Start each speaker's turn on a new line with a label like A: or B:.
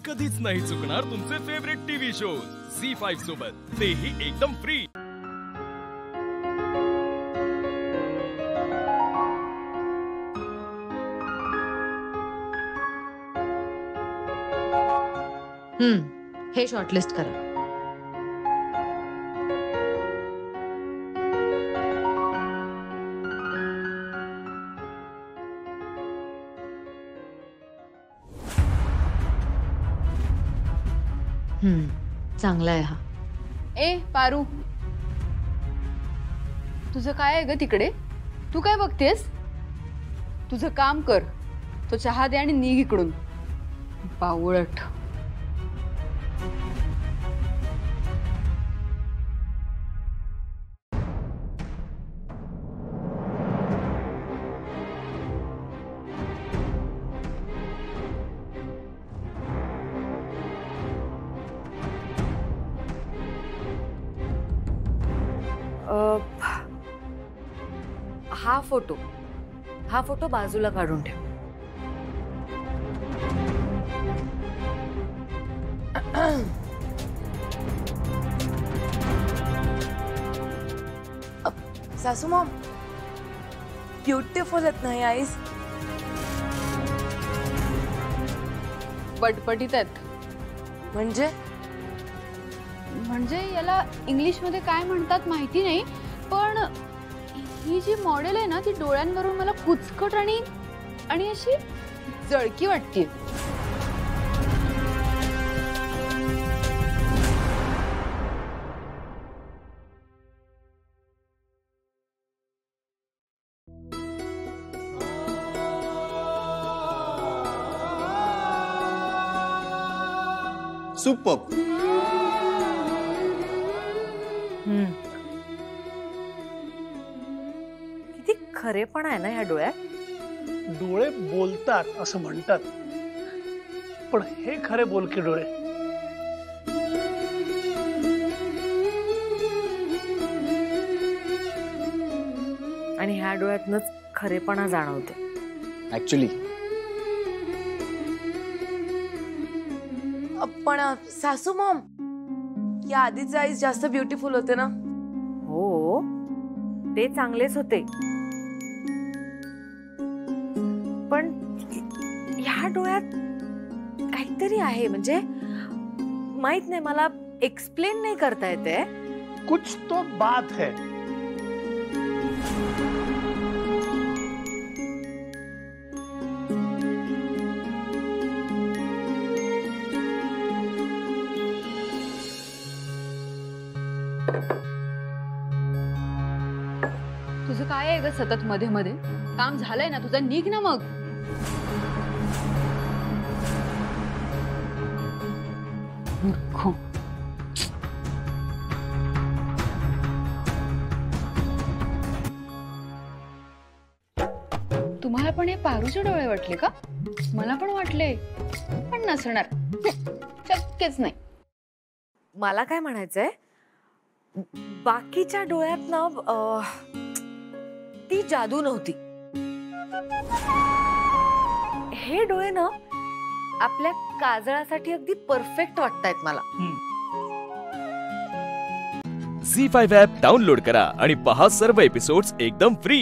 A: कधीच नाही चुकणार तुमचे फेवरेट टीव्ही शोज झी5 सोबत, तेही एकदम फ्री।
B: हे शॉर्टलिस्ट करा। चांगला आहे हा।
C: ए पारू, तुझं काय आहे ग तिकडे? तू काय बघतेस? तुझं काम कर, तो चहा दे आणि निघ इकडून, बावळट।
B: हा फोटो बाजूला काढून ठेव।
D: सासू मॉम, ब्युटिफुल आहेत ना आईज?
C: पटपटीत आहेत। म्हणजे याला इंग्लिश मध्ये काय म्हणतात माहिती नाही, पण ही जी मॉडेल आहे ना, ती डोळ्यांवरून मला कुचकट आणि अशी जळकी वाटते।
E: सुपर।
D: किती खरेपणा आहे ना ह्या डोळ्यात।
F: डोळे बोलतात असं म्हणतात, पण हे खरे बोलके डोळे।
D: आणि ह्या डोळ्यातनच खरेपणा जाणवते
E: ऍक्च्युली।
D: पण सासू मॉम, या आधीचे आईज जास्त ब्युटिफुल होते ना? हो, ते चांगलेच होते, पण ह्या डोळ्यात काहीतरी आहे, म्हणजे माहित नाही, मला एक्सप्लेन नाही करता येते।
F: कुछ तो बात है।
C: तुझं काय आहे ग सतत मध्ये मध्ये? काम झालंय ना तुझं, निघ ना मग। तुम्हाला पण हे पारूचे डोळे वाटले का? मला पण वाटले, पण नसणार, शक्यच नाही।
D: मला काय म्हणायचंय, बाकीच्या डोळ्यात ना ती जादू नव्हती। हे डोळे ना आपल्या काजळासाठी अगदी परफेक्ट वाटतायत मला।
A: झी5 ॲप डाउनलोड करा आणि पहा सर्व एपिसोड्स एकदम फ्री।